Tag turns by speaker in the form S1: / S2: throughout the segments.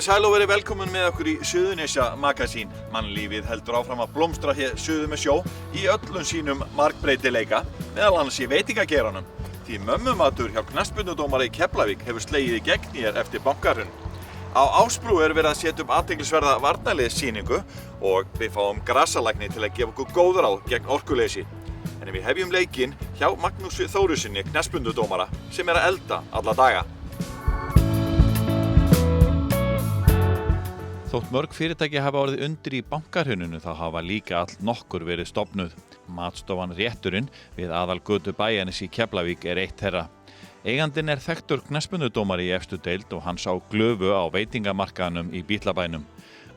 S1: sæl og verið velkomin með okkur í Suðurnesja Magasín. Mannlífið heldur áfram að blómstra hér suður með sjó í öllum sínum margbreytileika, meðal annars í veitingageiranum. Því mömmumatur hjá knattspyrnudómara í Keflavík hefur slegið í gegn hér eftir bankahrun. Á Ásbrú er verið að setja upp athyglisverða varnarliðssýningu og við fáum grasalækni til að gefa okkur góð ráð gegn orkuleysi. En við hefjum leikinn hjá Magnúsi Þórusinni knattspyrnudómara sem er að elda alla daga. Þótt mörg fyrirtæki hafa orðið undir í bankahruninu þá hafa líka nokkur verið stofnuð. Matstofan Rétturinn við aðalgötu bæjarins í Keflavík er eitt þeirra. Eigandinn er þekktur knattspyrnudómari í efstu deild og hann sá glöfu á veitingamarkaðnum í Bítlabænum.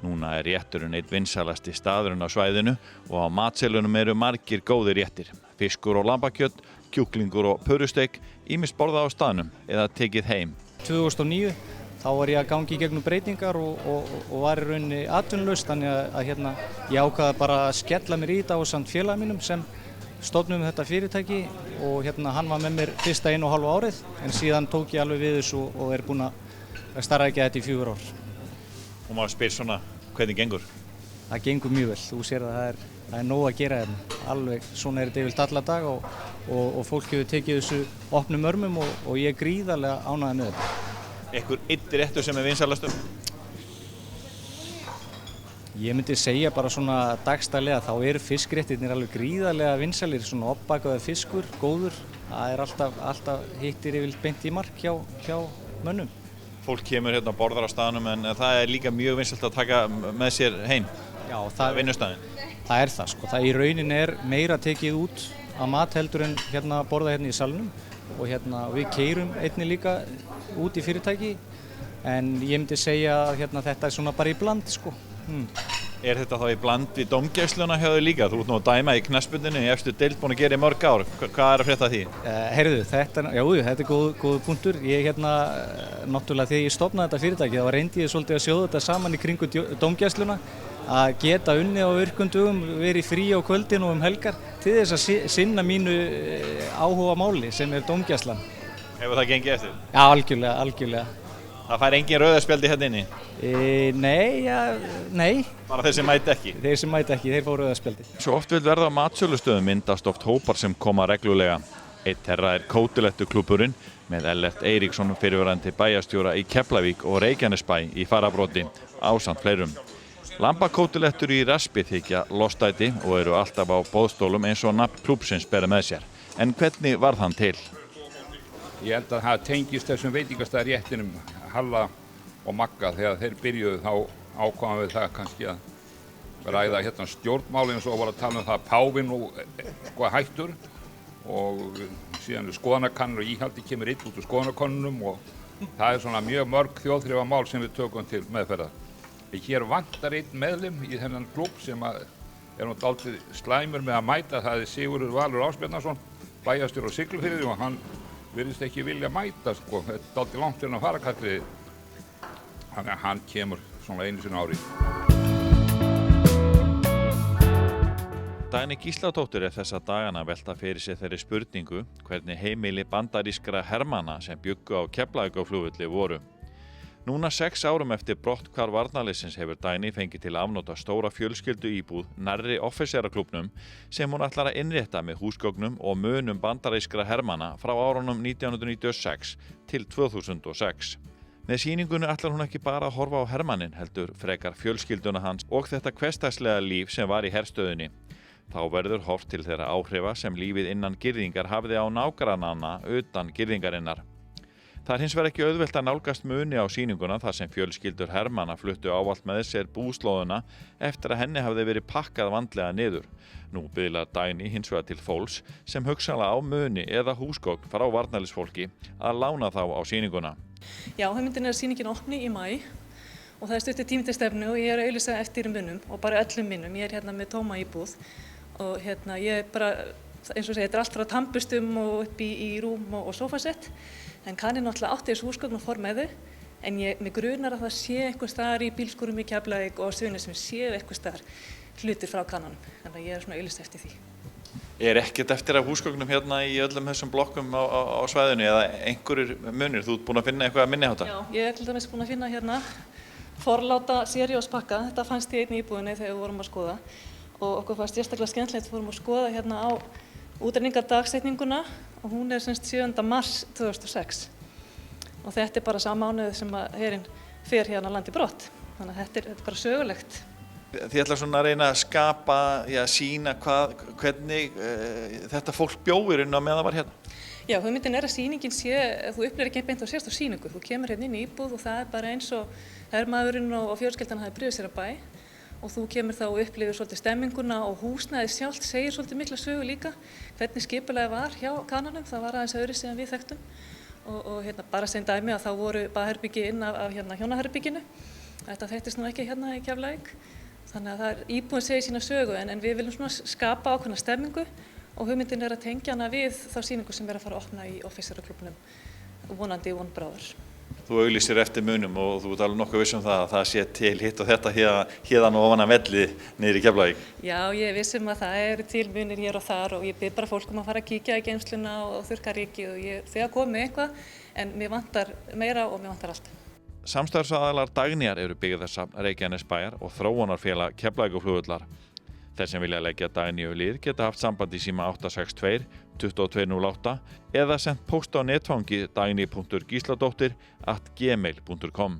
S1: Núna er Rétturinn einn vinsælasti staðurinn á svæðinu og á matselunum eru margir góðir réttir. Fiskur og lambakjöt, kjúklingur og pörusteik, ýmist borðað á staðnum eða tekið heim.
S2: 2009 þá var ég að gangi í gegnum breytingar og var í rauninni atvinnulaus, þannig að ég ákvaði bara að skella mér í þetta ásamt félaga mínum sem stofnuðum þetta fyrirtæki og hann var með mér fyrsta 1,5 árið en síðan tók ég alveg við þessu og er búinn að starfrækja þetta í 4 ár.
S1: Og maður spyr svona, hvernig gengur?
S2: Það gengur mjög vel, þú sér að það er nóg að gera hérna. Alveg, svona er þetta yfirleitt alla daga og fólk hefur tekið þessu opnum örmum og ég er gríðarlega ánægður með þetta.
S1: Einhver einn réttur sem er vinsælastur?
S2: Ég myndi segja bara svona dagstaglega þá eru fiskréttirnir alveg gríðarlega vinsælir, svona oppbakaður fiskur, góður. Það er alltaf hittir yfirleitt beint í mark hjá mönnum.
S1: Fólk kemur hérna og borðar á staðnum en það er líka mjög vinsælt að taka með sér heim.
S2: Já,
S1: vinnustæðin.
S2: Það er það sko. Það í rauninni er meira tekið út að mat heldur en borða hérna í salnum og við keyrum einnig líka út í fyrirtæki en ég myndi segja að þetta er svona bara í bland sko.
S1: Er þetta þá í bland við dómgæsluna hjá þau líka? Þú ert nú að dæma í knattspyrnunni í efstu deild búin að gera í mörg ár. Hvað er að frétta af því?
S2: Heyrðu, þetta er góð punktur. Ég náttúrulega þegar ég stofnaði þetta fyrirtæki þá reyndi ég svolítið að sjóða þetta saman í kringu dómgæsluna að geta unnið á virkum dögum, verið frí á kvöldin og helgar til þess að sinna mínu áhuga máli sem er dómgæslan.
S1: Hefur það gengið eftir?
S2: Já, algjörlega.
S1: Það fær engin rauðarspjaldi hérna inni?
S2: Nei.
S1: Bara þeir sem mæta ekki?
S2: Þeir sem mæta ekki, þeir fá rauðarspjaldi.
S1: Svo oft vil verða á matsölustöðum myndast oft hópar sem koma reglulega. Eitt þeirra er Kótilettuklúbburinn með Ellert Eiríksson fyrrverandi bæjarstjóra í Keflavík og Reykjanesbæ í fararbroddi ásamt fleirum. Lambakótilettur í raspi þykja lostæti og eru alltaf á boðstólum eins og nafn klúbbsins bera með sér. En hvernig varð hann til?
S3: Ég held að það tengist þessum veitingastað réttinum Halla og Magga þegar þeir byrjuðu þá ákváðum við það kannski að ræða stjórnmálin og svo var að tala um það að páfinn nú hættur og síðan skoðanakannur og íhaldi kemur út úr skoðanakönnunum og það er svona mjög mörg þjóðþrifamál sem við tökum til meðferðar. Hér vantar einn meðlim í þennan klúbb sem er nú dálítið slæmur með að mæta, það er Sigurður Valur Ásbjarnarson, bæjarstjóri á Siglufirði og hann virðist ekki vilja mæta sko, þetta er dálítið langt hérna á Farakatri, þannig að hann kemur svona einu sinni á ári.
S1: Dagný Gísladóttir er þessa dagana að velta fyrir sér þeirri spurningu hvernig heimili bandarískra hermanna sem bjuggu á Keflavíkurflugvelli voru. Núna 6 árum eftir brotthvarf varnarliðsins hefur Dagný fengið til að afnota stóra fjölskyldu íbúð nærri offíseraklúbbnum sem hún ætlar að innrétta með húsgögnum og munum bandarískra hermanna frá árunum 1996 til 2006. Með sýningunni ætlar hún ekki bara að horfa á hermanninn heldur frekar fjölskylduna hans og þetta hversdagslega líf sem var í herstöðinni. Þá verður horft til þeirra áhrifa sem lífið innan girðingar hafði á nágrannana utan girðingarinnar. Það er hins vegar ekki auðvelt að nálgast muni á sýninguna þar sem fjölskyldur hermanna fluttu ávallt með sér búslóðuna eftir að henni hafði verið pakkað vandlega niður. Nú biðlar Dagný hins vegar til fólks sem hugsanlega á muni eða húsgögn frá varnarliðsfólki að lána þá á sýninguna.
S4: Já, hugmyndin er að sýningin opni í maí og það er stuttur tími til stefnu og ég er að auglýsa eftir munum og bara öllum minnum. Ég er hérna með tóma íbúð og ég er bara, eins og segja, þetta er allt frá tannburstum og upp í rúm og sófasett. En kanninn náttúrulega átti þessu húsgögn og fór með þau, en mig grunar að það sé eitthvað staðar í bílskúrum í Keflavík og Suðurnes sem séu eitthvað staðar hlutir frá kannanum. Þannig að ég er svona auglýst eftir því.
S1: Er ekkert eftir af húsgögnum hérna í öllum þessum blokkum á svæðinu eða einhverjir munir? Þú ert búin að finna eitthvað minni háttar?
S4: Já, ég er til dæmis búin að finna hérna forláta Cheerios-pakka. Þetta fannst í einni íbúðinni þegar við vorum að skoða og okkur fannst sérstaklega skemmtilegt við vorum að skoða hérna á útrýmingardagsetninguna og hún er semst 7. mars 2006 og þetta er bara sá mánuður sem að herinn fer hérna landi brott. Þannig að þetta er bara sögulegt.
S1: Þið ætla svona að reyna að skapa, sýna hvernig þetta fólk bjóir inn á meðan það var hérna.
S4: Já, hugmyndin er að sýningin sé, þú upplifir ekki beint á sérst á sýningu. Þú kemur hérna inn í íbúð og það er bara eins og hermaðurinn og fjölskyldan hafi brugðið sér að bæ og þú kemur þá og upplifir svolítið stemminguna og húsnæðið sjálft segir svolítið mikla sögu líka. Hvernig skipulagið var hjá Kananum, það var aðeins öðruvísi en við þekktum og hérna bara sem dæmi að þá voru baðherbyggi inn af hérna hjónaherbygginu. Þetta þekktist nú ekki hérna í Keflavík. Þannig að það er íbúðin segir sína sögu en við viljum svona skapa ákveðna stemmingu og hugmyndin er að tengja hana við þá sýningu sem er að fara að opna í Officersklúbbnum vonandi von bráðar.
S1: Þú auglýsir eftir munum og þú ert alveg nokkuð viss það að það sé til hitt og þetta héðan og ofan af velli niður í Keflavík.
S4: Já, ég er viss að það eru til munir hér og þar og ég bið bara fólk að fara að kíkja í geymsluna og þurrka rykið og þegar komið eitthvað en mér vantar meira og mér vantar allt.
S1: Samstarfsaðilar Dagnýjar eru byggðarsafn Reykjanesbæjar og þróunarfélag Keflavíkurflugvallar. Þeir sem vilja leggja Dagnýju lið geta haft samband í síma 862 2208 eða sendt póst á netfangi dagny.gísladóttir@gmail.com.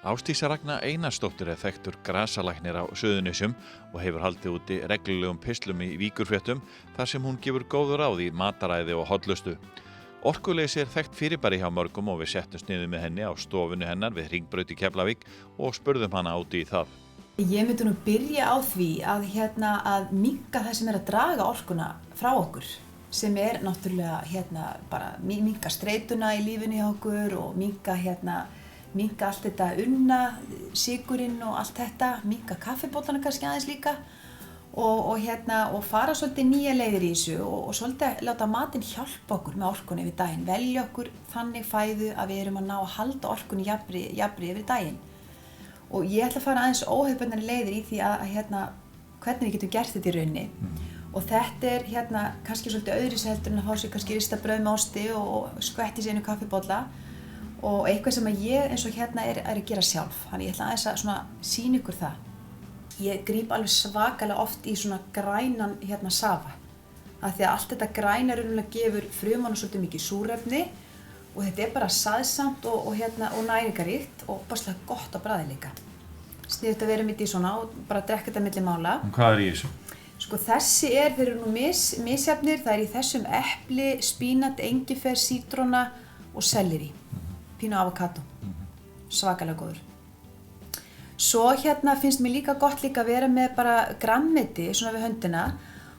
S1: Ásdís Ragna Einarsdóttir er þekktur grasalæknir á Suðurnesjum og hefur haldið úti reglulegum pislum í Víkurfréttum þar sem hún gefur góð ráð í mataræði og hollustu. Orkuleysi er þekkt fyrirbæri hjá mörgum og við settumst niður með henni á stofunni hennar við Hringbraut í Keflavík og spurðum hana út í það.
S5: Ég myndi nú byrja á því að minnka það sem er að draga orkuna frá okkur, sem er náttúrulega bara minnka streituna í lífinu hjá okkur og minnka allt þetta unna, sykurinn og allt þetta, minnka kaffibollana kannski aðeins líka og fara svolítið nýja leiðir í þessu og svolítið láta matinn hjálpa okkur með orkunni yfir daginn, velja okkur þannig fæðu að við erum að ná að halda orkunni jafnri yfir daginn. Og ég ætla að fara aðeins óhefðbundnari leiðir í því að hvernig við getum gert þetta í rauninni. Og þetta er kannski svolítið öðruvísi heldur en að fá sér kannski ristað brauð með osti og skvetti sér einu kaffibolla og eitthvað sem ég eins og er að gera sjálf. Þannig ég ætla aðeins að sýna ykkur það. Ég gríp alveg svakalega oft í svona grænan safa. Af því að allt þetta græna raunverulega gefur frumunum svolítið mikið súrefni og þetta er bara saðsamt og næringaríkt og bara gott á bragði líka. Sniðugt að vera mitt í svona og bara drekka þetta milli mála.
S1: Hvað er í þessu?
S5: Sko þessi þeir eru nú misjafnir, það er í þessum epli, spínat, engifer, sítróna og selleri. Pínu avokado. Svakalega góður. Svo finnst mér líka gott líka að vera með bara grænmeti svona við höndina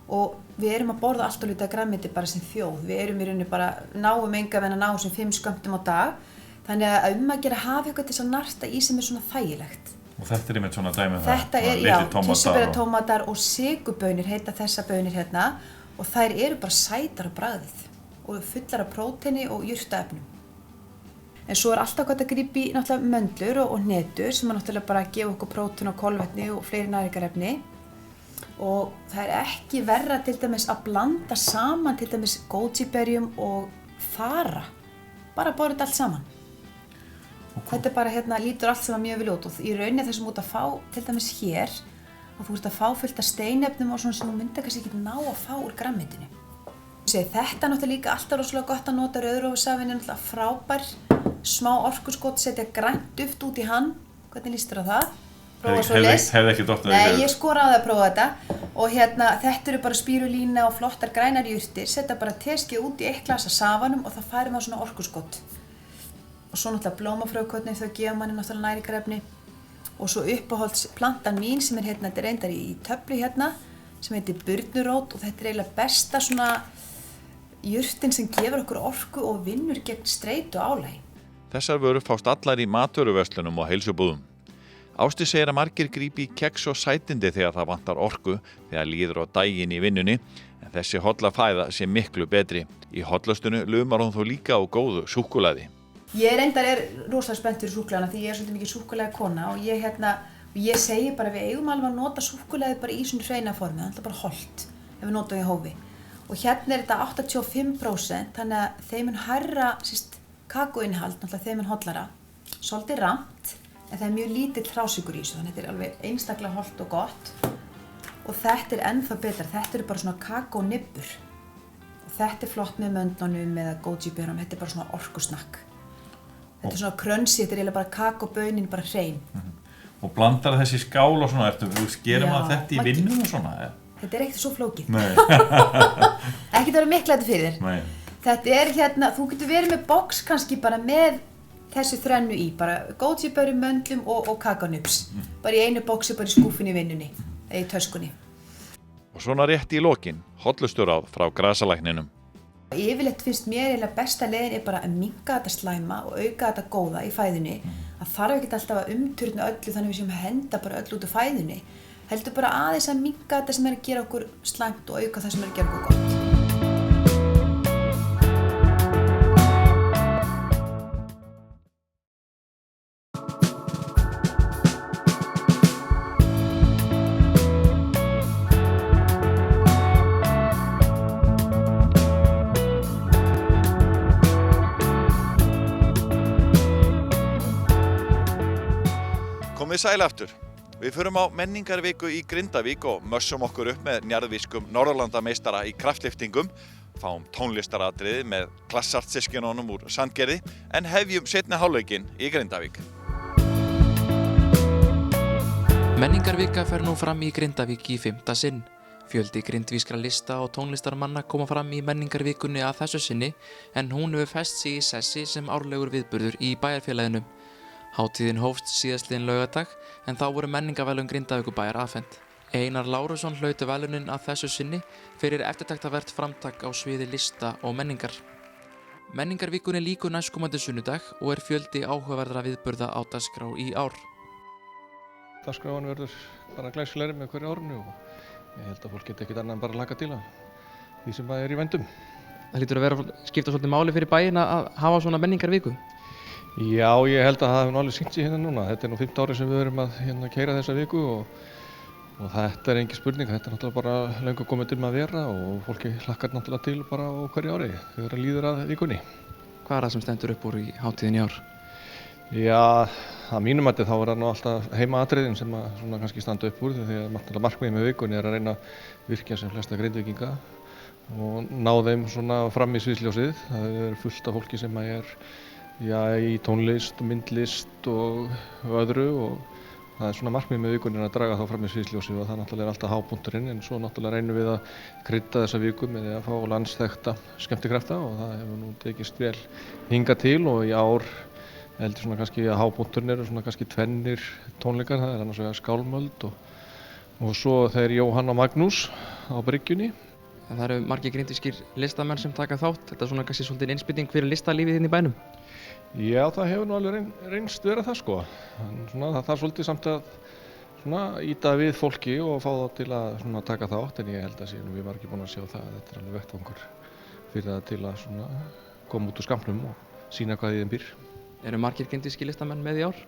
S5: og við erum að borða allt og lítið af grænmeti bara sem þjóð. Við erum í rauninni bara náum enga veginn að ná sem 5 skömmtum á dag. Þannig að að gera hafa eitthvað til þess að narta í sem er svona þægilegt.
S1: Og þetta er einmitt svona dæmi
S5: þetta er, kirsebæratómatar og sigurbaunir heita þessa baunir og þær eru bara sætar á bragðið og fullar af próteini og jurtaefnum. En svo er alltaf gott að grípa í náttúrulega möndlur og hnetur sem náttúrulega bara gefa okkur prótein og kolvetni og fleiri næringarefni. Og það er ekki verra til dæmis að blanda saman til dæmis goji-berjum og fara. Bara borða þetta allt saman. Þetta er bara lítur allt saman mjög vel út og í rauninni þessum út að fá til dæmis hér og þú ert að fá fullt af steinefnum og svona sem þú myndi kannski ekki ná að fá úr grænmetinu. Þetta er náttúrulega líka alltaf rosalega gott að nota rauðrófusafinn er náttúrulega frábær. Smá orkuskot, setja grænt duft út í hann. Hvernig líst þér á það? Prófa svoleiðis.
S1: Hefði ekki dottið.
S5: Nei, ég skoraði að prófa þetta. Og þetta eru bara spírulína og flottar grænar jurtir. Setja bara teskið út í eitt glas af safanum og það færir maður svona orkuskot. Og svo náttúrulega blómafrjókornin, þau gefa manni náttúrulega næringarefni. Og svo uppáhaldsplantan mín sem er þetta er reyndar í töflu sem heitir burnurót og þetta er eiginlega besta svona jurtin sem gefur okkur orku og vinnur gegn streitu og álagi.
S1: Þessar vörur fást allar í matvöruverslunum og heilsubúðum. Ásdís segir að margir grípi í keks og sætindi þegar það vantar orku þegar líður á daginn í vinnunni, en þessi holla fæða sé miklu betri. Í hollustunu lumar hún þó líka á góðu súkkulaði.
S5: Ég er rosalega spennt fyrir súkkulaðina því ég er svolítið mikið súkkulaði kona og ég segi bara við eigum alveg að nota súkkulaði bara í svona hreina formi, það er bara hollt ef við notum í hófi. og hérna er þetta 85%, þannig að þeim mun hærra kakóinnihald, náttúrulega þeim mun hollara, svolítið ramt, en það er mjög lítill hrásykur í þessu, þannig að þetta er alveg einstaklega hollt og gott. Og þetta er ennþá betra, þetta eru bara svona kakónibbur. Og þetta er flott með möndlunum eða goji-berunum, þetta er bara svona orkusnakk. Þetta er svona crunchy, þetta er eiginlega bara kakóbaunin, bara hrein.
S1: Og blandar þessi skál og svona, gerir maður þetta í vinnum og svona?
S5: Þetta er ekkert svo flókið.
S1: Nei.
S5: Ekkert vera mikla þetta fyrir þér.
S1: Nei.
S5: Þetta er hérna, þú getur verið með box kannski bara með þessu þrennu í, bara goji-beru, möndlum og kakónubs. Bara í einu boxi, bara í skúfunni í vinnunni, eða í töskunni.
S1: Og svona rétt í lokin, hollusturáð frá grasalækninum.
S5: Yfirleitt finnst mér eiginlega besta leiðin er bara að minnka þetta slæma og auka þetta góða í fæðunni. Það þarf ekki alltaf að umturna öllu þannig við séum að henda bara öllu út af fæðunni. Heldur bara aðeins að minnka þetta sem er að gera okkur slæmt og auka það sem er að gera okkur gott.
S1: Komið sæl aftur. Við förum á menningarviku í Grindavík og mössum okkur upp með njarðvískum Norðurlandameistara í kraftliftingum, fáum tónlistaratriði með klassartsystkjununum úr Sandgerði en hefjum seinni hálfleikinn í Grindavík.
S6: Menningarvika fer nú fram í Grindavík í 5. sinn. Fjöldi grindvískra lista og tónlistarmanna koma fram í menningarvikunni að þessu sinni en hún hefur fest sig í sessi sem árlegur viðburður í bæjarfélaginu. Hátíðin hófst síðastliðinn laugardag en þá voru menningarverðlaun Grindavíkurbæjar afhent. Einar Lárusson hlaut verðlaunin að þessu sinni fyrir eftirtektarvert framtak á sviði lista og menningar. Menningarvikunni lýkur næstkomandi sunnudag og er fjöldi áhugaverðra viðburða á dagskrá í ár.
S7: Dagskráin verður bara glæsilegri með hverju árinu og ég held að fólk geti ekkert annað en bara laka til að því sem það er í vændum.
S6: Það hlýtur að vera skipta svolítið máli fyrir bæinn að hafa svona menningarviku.
S7: Já, ég held að það hefur alveg sýnt sig hérna núna. Þetta er nú 5. árið sem við erum að keyra þessa viku og þetta er engin spurning. Þetta er náttúrulega bara löngu komið til með að vera og fólki hlakkar náttúrulega til bara á hverju ári þegar það líður að vikunni.
S6: Hvað er það sem stendur upp úr í hátíðin í ár?
S7: Já, að mínum mati þá er það nú alltaf heimaatriðin sem að svona kannski standa upp úr því að náttúrulega markmiðið með vikunni er að reyna að virkja sem flesta Grindvíkinga og ná þeim svona fram í sviðsljósið. Það er fullt af fólki sem er í tónlist, myndlist og öðru og það er svona markmið með vikunni að draga þá fram í sviðsljósið og það náttúrulega er alltaf hápunkturinn en svo náttúrulega reynum við að krydda þessa viku með því að fá landsþekkta skemmtikrafta og það hefur nú tekist vel hingað til og í ár heldur svona kannski að hápunkturinn eru svona kannski tvennir tónleikar, það er annars vegar Skálmöld og svo þeir Jóhann og Magnús á bryggjunni.
S6: Það eru margir grindvískir listamenn sem taka þátt. Þetta er svona kannski svolítið innspýting fyrir listalífið hérna í bænum.
S7: Já, það hefur nú alveg reynst vera það sko. Svona, það þarf svolítið samt að ýta við fólki og fá þá til að taka þátt en ég held að við erum ekki búin að sjá það að þetta er alveg vettvangur fyrir það til að koma út úr skammnum og sýna hvað í þeim býr.
S6: Eru margir grindvískir listamenn með í ár?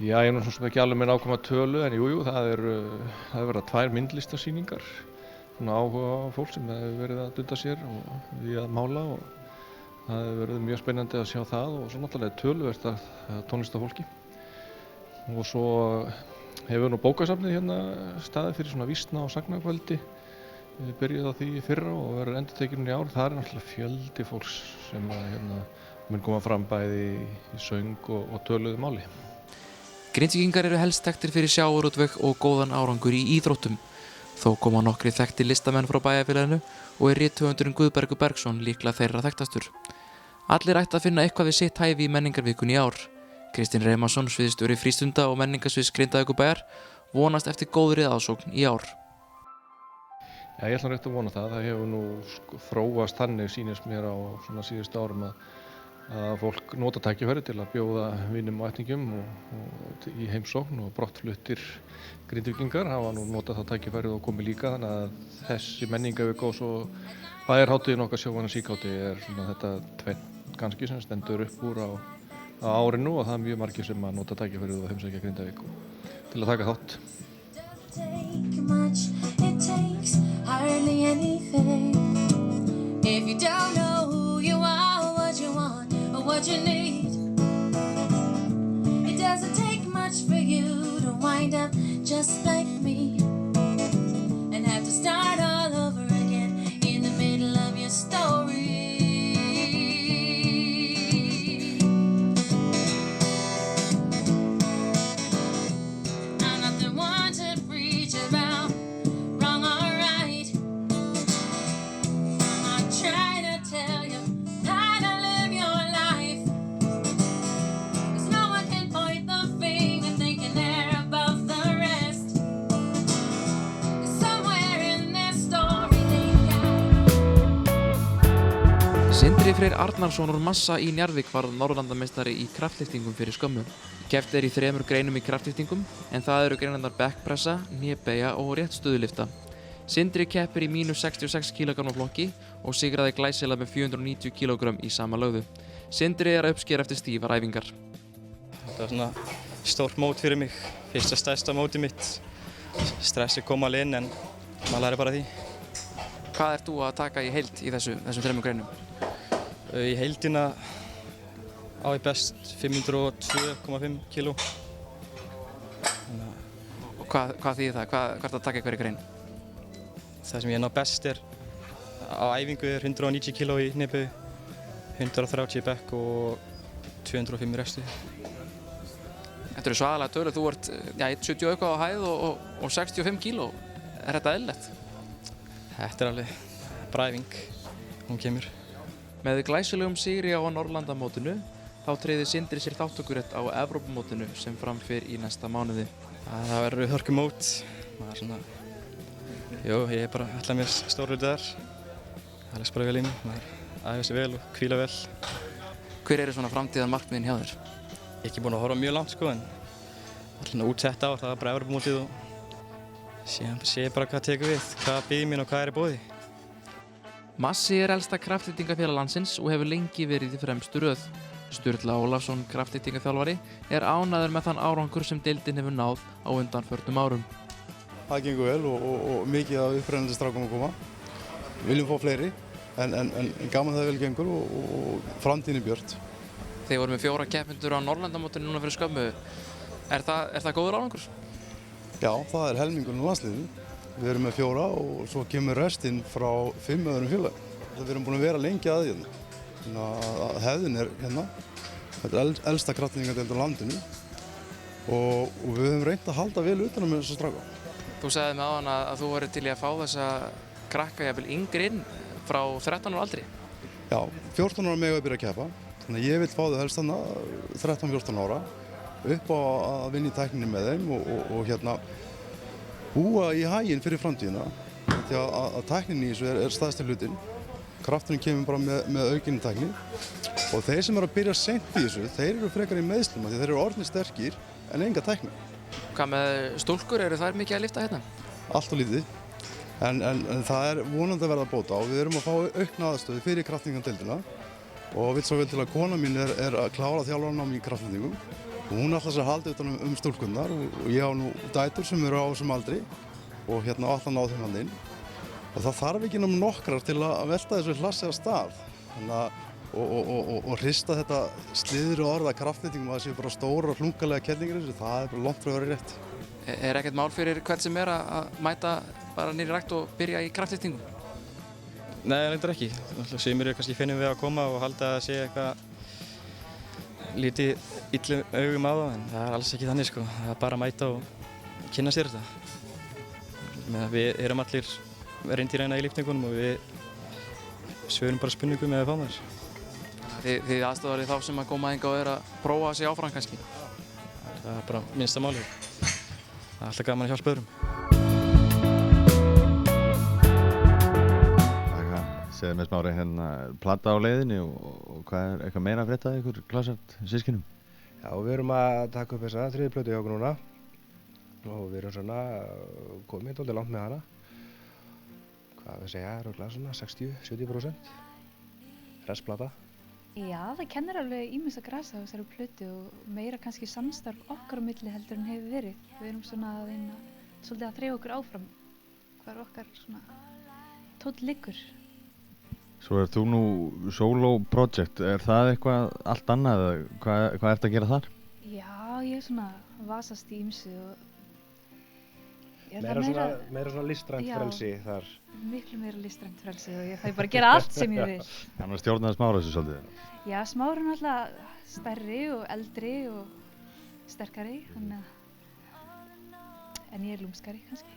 S7: Já, ég er nú svona ekki alveg með nákvæma tölu en jú, það verða 2 myndlistarsýningar. Svona áhuga á fólk sem hefur verið að dunda sér og við að mála og það hefur verið mjög spennandi að sjá það og svo náttúrulega töluvert að tónlistafólki. Og svo hefur nú bókasafnið hérna staðið fyrir svona vísna- og sagnakvöldi. Við byrjuðum á því í fyrra og verður endurtekinn í ár. Það er náttúrulega fjöldi fólks sem mun koma fram bæði í söng og töluðu máli.
S6: Grindvíkingar eru helst þekktir fyrir sjávarútveg og góðan árangur í íþróttum. Þó koma nokkri þekktir listamenn frá bæjarfélaginu og er rithöfundurinn Guðbergur Bergsson líklega þeirra þekktastur. Allir ætti að finna eitthvað við sitt hæfi í menningarvikunni í ár. Kristinn Reymarsson, sviðsstjóri frístunda og menningarsviðs Grindavíkurbæjar, vonast eftir góðri aðsókn í ár.
S7: Já, ég ætla rétt að vona það. Það hefur nú þróast þannig sýnist mér á svona síðustu árum að fólk nota tækifæri til að bjóða vinum og ættingjum og í heimsókn og brottfluttir Grindvíkingar hafa nú notað það tækifærið og komið líka þannig að þessi menningarvika og svo bæjarhátíðin okkar Sjóvana síkáti er svona þetta tvennt kannski sem stendur upp úr á árinu og það er mjög margir sem að nota tækifærið og heimsækja Grindavík til að taka þátt.
S8: if you don't know who you are, what you want, or what you need, it doesn't take much for you to wind up just like me and have to start all over again in the middle of your story. I'm not the one to preach about wrong or right. I'm not trying to tell you how to live your life, 'cause no one can point the finger thinking they're above the rest. 'Cause somewhere in their story they got.
S6: Sindri Freyr Arnarsson úr Massa í Njarðvík varð Norðurlandameistari í kraftlyftingum fyrir skömmu. Keppt í 3 greinum í kraftlyftingum en það eru greinarnar bekkpressa, hnébeygja og réttstöðulyfta. Sindri keppir í mínus 66 kg flokki og sigraði glæsilega með 490 kg í sama lögðu. Sindri er að uppskera eftir stífar æfingar.
S2: Þetta var svona stórt mót fyrir mig, fyrsta stærsta mótið mitt. Stressi kom alveg inn en maður lærir bara því.
S6: Hvað ert þú að taka í heild í þessum 3 greinum?
S2: Í heildina á ég best 502,5 kg.
S6: Og hvað þýðir það? Hvað ert að taka í hverju grein?
S2: Það sem ég ná best er á æfingu er 190 kg í hnébeygju, 130 í bekk og 205 í resti.
S6: Þetta eru svaðalega tölur, þú ert 170 eitthvað á hæð og 65 kg. Er þetta eðlilegt?
S2: Þetta er alveg bara æfing, hún kemur.
S6: Með glæsilegum sigri á Norðurlandamótinu þá tryggði Sindri sér þátttökurétt á Evrópumótinu sem framfer í næsta mánuði.
S2: Það verður hörkumót. Maður svona, jú, ég er bara ætlað mér stór hluti þar. Það leggst bara vel í mig, maður æfir sig vel og hvíla vel.
S6: Hver eru svona framtíðar markmiðin hjá þér?
S2: Ég er ekki búinn að horfa mjög langt sko, en alltaf út þetta ár, það var bara Evrópumótið og síðan sé ég bara hvað tekur við, hvað býður mín og hvað er í boði.
S6: Massi er elsta kraftlyftingafélag landsins og hefur lengi verið í fremstu röð. Sturla Ólafsson, kraftlyftingaþjálfari, er ánægður með þann árangur sem deildin hefur náð á undanförnum árum.
S9: Það gengur vel og mikið af upprennandi strákum að koma. Við viljum fá fleiri, en gaman það vel gengur og framtíðin er björt.
S6: Þeir voru með 4 keppendur á Norðurlandamótinu núna fyrir skömmu. Er það góður árangur?
S9: Já, það er helmingurinn á landsliðinu. Við erum með 4 og svo kemur restinn frá 5 öðrum félagum. Við erum búin að vera lengi að því hérna. Þannig að hefðin er hérna. Þetta er elsta kraftlyftingardeild á landinu og við höfum reynt að halda vel utan um þessa stráka.
S6: Þú sagði með áðan að þú væri til í að fá þessa krakka jafnvel yngri inn frá 13 ára aldri.
S9: Já, 14 ára mega að byrja að keppa. Þannig að ég vil fá þau helst þarna 13-14 ára upp á að vinna í tækninni með þeim og hérna búa í haginn fyrir framtíðina. Því að tækninni í þessu er stærsti hlutinn. Krafturinn kemur bara með aukinni tækni og þeir sem eru að byrja seint í þessu, þeir eru frekar í meðslum því þeir eru orðnir sterkir en enga tækni.
S6: Hvað með stúlkur, eru þær mikið að lyfta hérna?
S9: Allt og lítið, en það er vonandi að verða að bóta og við erum að fá aukna aðstöðu fyrir kraftlyftingadeildina og vill svo vel til að kona mín er að klára þjálfarnám í kraftlyftingum og hún ætlar sér að halda utan um stúlkurnar og ég á nú dætur sem eru á þessum aldri og hérna ætla að ná þeim hann inn. Og það þarf ekki náttúrulega nokkrar til að velta þessu hlassi á stað og hrista þetta sliðru orða kraftlyftingum að það séu bara stóra og hlungalega kellingar þessu, það er bara langt frá að vera rétt.
S6: Er ekkert mál fyrir hvern sem er að mæta bara niður í rækt og byrja í kraftlyftingum?
S2: Nei, reyndar ekki. Sumir eru kannski finnum við að koma og halda að sé eitthvað lítið illum augum á það, en það er alls ekki þannig sko. Það er bara að mæta og kynna sér þetta. Við erum allir reyndýr í lyftingunum og við svörum bara spurningum með að fá maður.
S6: Þið aðstoðarið þá sem að koma hingað og að prófa sig áfram kannski?
S2: Það er bara minnsta málið. Það er alltaf gaman að hjálpa öðrum.
S10: Segðu með Smári hérna plata á leiðinni og hvað er eitthvað meira að frétta ykkur Klassart systkinum?
S11: Já, við erum að taka upp þessa 3. plötu hjá okkur núna og við erum svona komið dálítið langt með hana. Hvað við segja, örugglega svona 60-70% restplata.
S12: Já, það kennir alveg ýmist að grasa á þessari plötu og meira kannski samstarf okkar á milli heldur en hefur verið. Við erum svona að reyna svolítið að þreifa okkur áfram hvar okkar svona tónn liggur.
S10: Svo er þú nú solo project, það eitthvað allt annað eða hvað ertu að gera þar?
S12: Já, ég er svona vasast í ýmsu og ég held
S11: Meira
S12: að
S11: meira svona listrænt
S12: Já.
S11: frelsi þar.
S12: miklu meira listrænt frelsi og ég fæ bara að gera allt sem ég vil.
S10: Hann var stjórnaði Smára þessu svolítið.
S12: Já, Smári er náttúrulega stærri og eldri og sterkari, þannig að en ég er lúmskari kannski.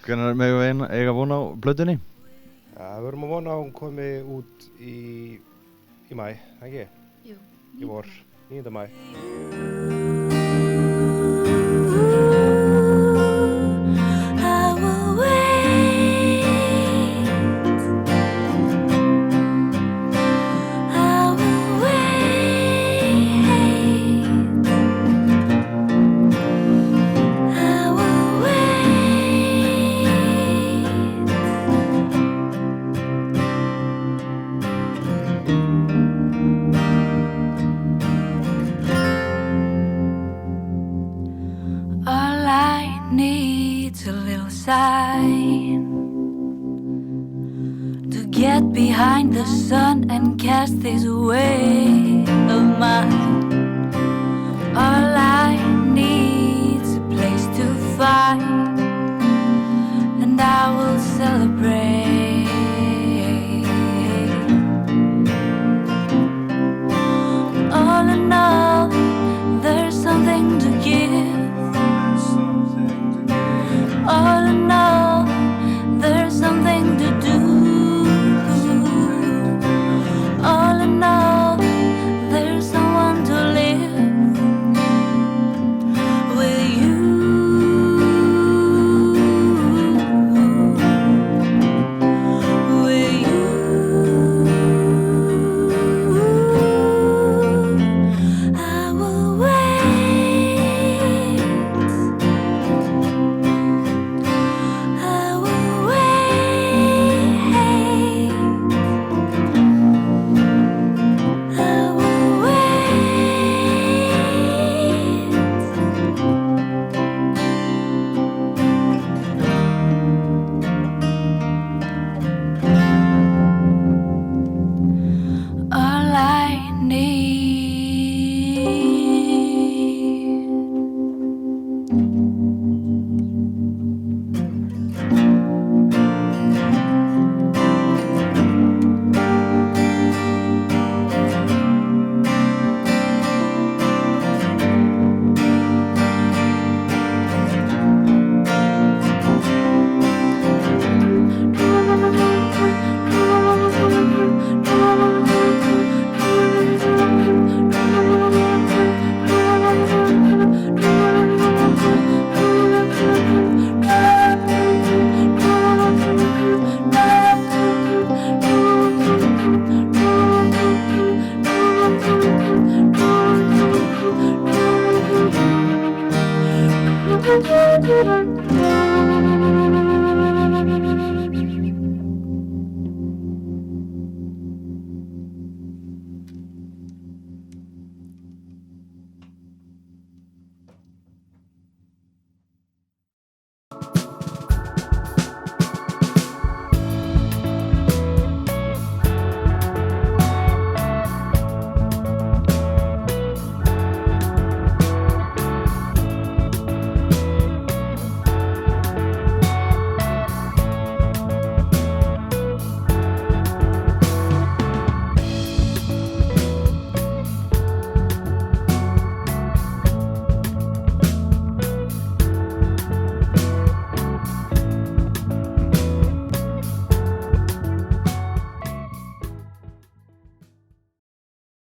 S10: Hvenær megum við eiga von á plötunni?
S11: Já, við erum að vona að hún komi út í maí, ekki?
S12: Jú.
S11: Í vor, 9. maí.
S8: I will wait. I will wait. I will All I need's a little sign to get behind the sun and cast this weight of mine. All I need's a place to find, and I will celebrate. All in all, there's something to give. All in all, there's something to do. All in all, there's someone to live with you. With you. I will wait. I will wait. I will wait. All I need. Thank you.